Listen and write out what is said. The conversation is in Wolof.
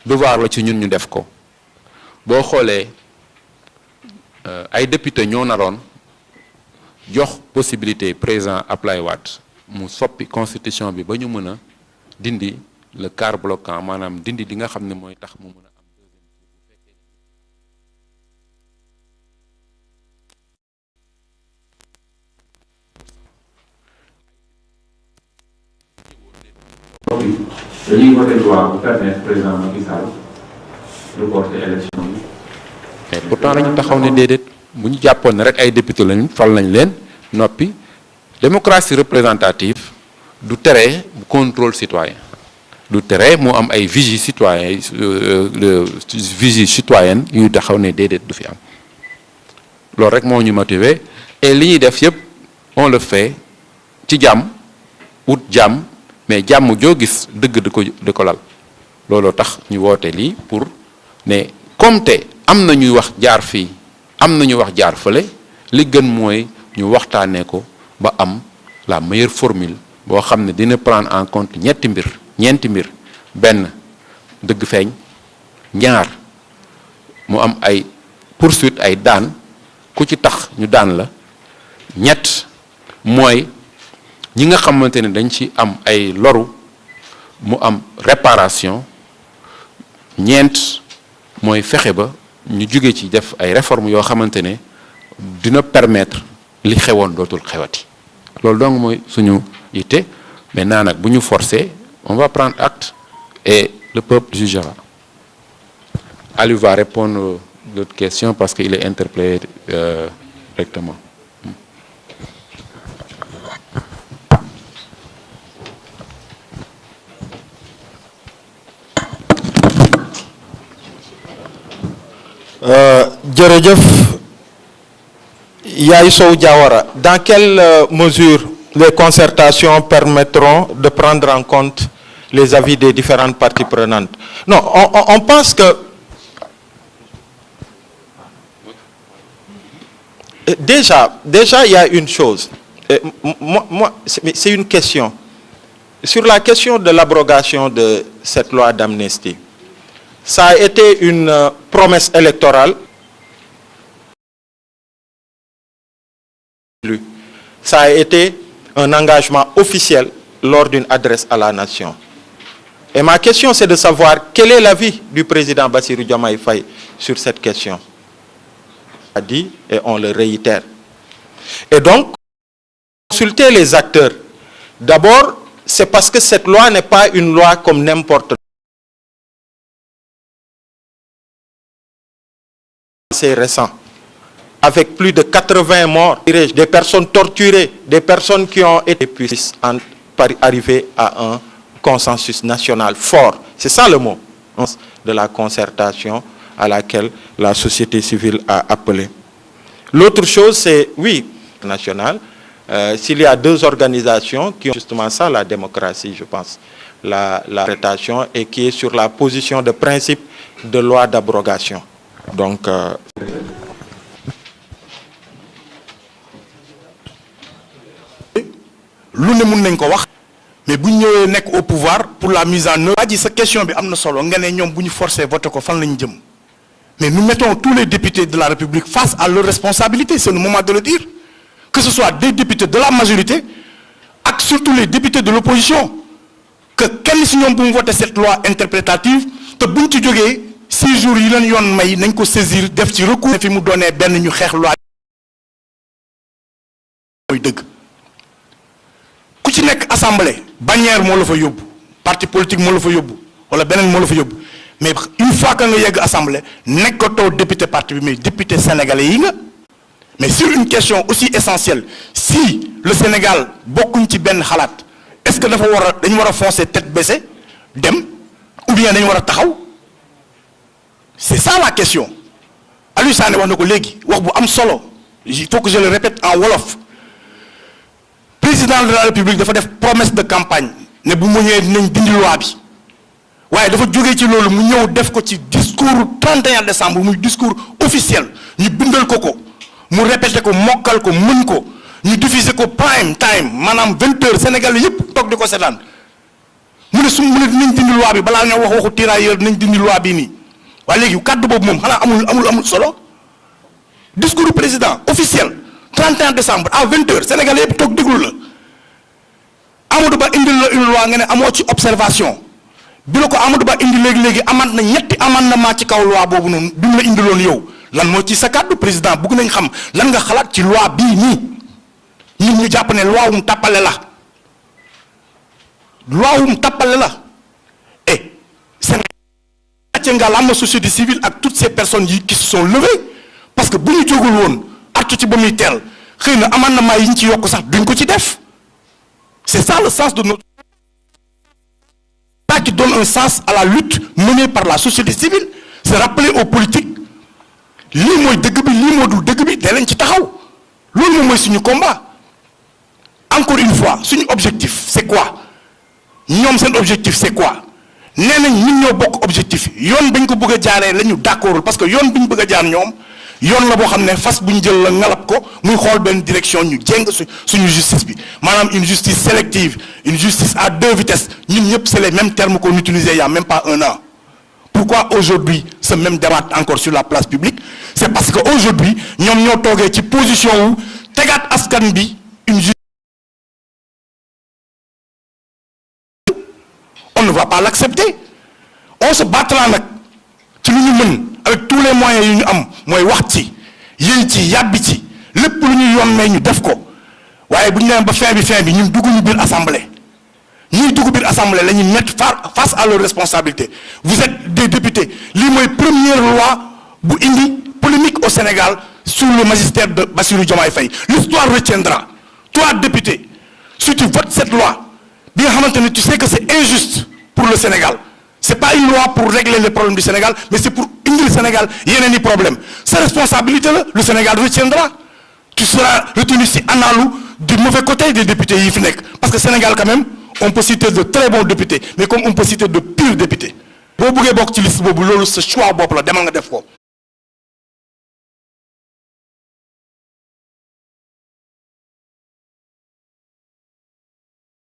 devoir la ci ñun ñu def ko boo xoolee ay député ñoo naroon jox possibilité président Ablaye Wade mu soppi constitution bi ba ñu mën a dindi le quart bloquant maanaam dindi li nga xam ne mooy tax mu mën a am deuxième dañuy voté loi bu permettre président Macky Sall reporter élection yi. mais pourtant dañu taxaw ne déedéet bu ñu jàppoon ne rek ay député lañu fal nañ leen noppi démocratie représentative du tere contrôle citoyen du tere mu am ay vigie citoyen vigie citoyenne yu taxaw ne déedéet du fi am loolu rek moo ñu motiver et li ñuy def yëpp on le fait ci jàmm wut jàmm mais jàmm joo gis dëgg di ko lal looloo tax ñu woote lii pour ne comme te am na ñuy wax jaar fii am na ñuy wax jaar fële li gën mooy ñu waxtaanee ko ba am la meilleure formule boo xam ne dina prendre en compte ñeenti mbir benn dëgg feeñ ñaar mu am ay poursuite ay daan ku ci tax ñu daan la ñett mooy ñi nga xamante ne dañ ci am ay loru mu am réparation ñeent mooy fexe ba ñu jóge ci def ay réformes yoo xamante ne dina permettre li xewoon dootul xewati loolu donc mooy suñu yitte maintenant nag bu ñu forcer on va prendre acte et le peuple jugera. Aliou va répondre à l'autre question parce qu'il est interpellé directement. Jërëjëf Yaye Sow Diawara, dans quelle mesure les concertations permettront de prendre en compte les avis des différentes parties prenantes? Non, on pense que déjà il y a une chose. Moi c'est une question. Sur la question de l'abrogation de cette loi d'amnistie, ça a été une promesse électorale. Ça a été un engagement officiel lors d'une adresse à la nation. Et ma question, c'est de savoir quel est l'avis du président Bassirou Diomaye Faye sur cette question. On l'a dit et on le réitère. Et donc, consulter les acteurs. D'abord, c'est parce que cette loi n'est pas une loi comme n'importe quelle. C'est récent. Avec plus de 80 morts, des personnes torturées, des personnes qui ont été puissent arriver à un consensus national fort. C'est ça le mot de la concertation à laquelle la société civile a appelé. L'autre chose, c'est, oui, national, s'il y a deux organisations qui ont justement ça, la démocratie, je pense, l'arrêtation, et qui est sur la position de principe de loi d'abrogation. Donc, lu ne mun nañ ko wax mais bu ñu ñëwee nekk au pouvoir pour la mise en œuvre. waa ji sa question bi am na solo nga ne ñoom bu ñu forcé voté ko fan la ñu jëm mais nous mettons tous les députés de la République face à leurs responsabilités, c'est le moment de le dire, que ce soit des députés de la majorité ak surtout les députés de l'opposition, que kenn si ñoom bu mu voté cette loi interprétative te buñ ci jógee 6 jours yi leen yoon may nañ ko saisir def ci recours fi mu doonee benn ñu xeex loi mooy dëgg. ku ci nekk assemblée bannière moo la fa yóbbu, parti politique moo la fa yóbbu wala beneen moo la fa yóbbu, mais une fois que nga yegg assemblée nekkatoo député parti bi mais député sénégalais yi nga. Mais sur une question aussi essentielle, si le Sénégal bokkuñ ci benn xalaat, est-ce que dafa war a dañu war a foncer tête baissée dem ou bien dañu war a taxaw? C'est ça la question. Aliou Sané wax na ko léegi wax bu am solo, il faut que je le répète en wolof. Président de la République dafa def promesse de campagne ne bu mu ñëwee dinañ dindi loi bi waaye dafa jógee ci loolu mu ñëw def ko ci discours 31 décembre muy discours officiel ñu bindal ko ko mu répété ko mokkal ko mën ko ñu diffusé ko prime time maanaam 20 heures Sénégal yëpp toog di ko seetaan mu ne dinañ dindi loi bi balaa ñoo wax waxu tirailleur dinañ dindi loi bii nii waaye léegi kàddu boobu moom xanaa amul solo. discours du président officiel 31 décembre à 20h Sénégalais yëpp toog déglu la Amadou Ba indil la une loi nga ne amoo ci observation bi la ko Amadou Ba indi léegi amaat na ñetti amendement ci kaw loi boobu noonu bi mu la indiloon yow lan moo ci sa kàddu président bëgg nañ xam lan nga xalaat ci loi bii nii ñun ñu jàpp ne loi wum tàppale la et Sénégal gàcce ngalaama société civile ak toutes ces personnes yi qui se sont levées parce que bu ñu jógul woon artu ci ba muy teel xëy na amendement yi ñu ci yokk sax duñ ko ci def c'est ça le sens de notre ça qui donne un sens à la lutte menée par la société civile c'est rappeler aux politiques lii mooy dëgg bi lii moo dul dëgg bi da leen ci taxaw loolu moom mooy suñu combat encore une fois suñu objectif c'est quoi ñoom seen objectif c'est quoi nee nañ ñun ñoo bokk objectif yoon bañ ko bëgg a jaaree la ñu d'accordul parce que yoon bi ñu bëgg a jaar ñoom yoon la boo xam ne fas bu ñu jël la ngalab ko muy xool benn direction ñu jéng suñu justice bi maanaam une justice sélective une justice à deux vitesses ñun ñëpp c'est les mêmes termes qu'on utilisait il y a même pas un an. Pourquoi aujourd'hui ce même débat encore sur la place publique c'est parce que aujourd'hui ñoom ñoo toogee ci position wu tegaat askan bi une justice. On ne va pas l'accepter on se battra nag ci lu ñu mën avec tous les moyens yu ñu am mooy wax ci yëy ci yàbbi ci lépp lu ñu yoon may ñu def ko waaye bu ñu demee ba fin bi ñun dugguñu biir assemblée ñuy dugg biir assemblée la ñuy mettre face à leurs responsabilités vous êtes des députés lii mooy première loi bu indi polémique au Sénégal sous le magistère de Bassirou Diomaye Faye l'histoire retiendra toi député si tu votes cette loi bi nga xamante ne tu sais que c'est injuste pour le Sénégal c'est pas une loi pour régler les problèmes du Sénégal mais c'est pour indil Sénégal yeneen i problème sa responsabilité la le Sénégal retiendra tu seras retenu ci analu du mauvais côté des députés yi fi nekk parce que Sénégal quand même on peut citer de très bons députés mais comme on peut citer de pires députés boo bëggee bokk ci liste boobu loolu sa choix bopp la demal nga def ko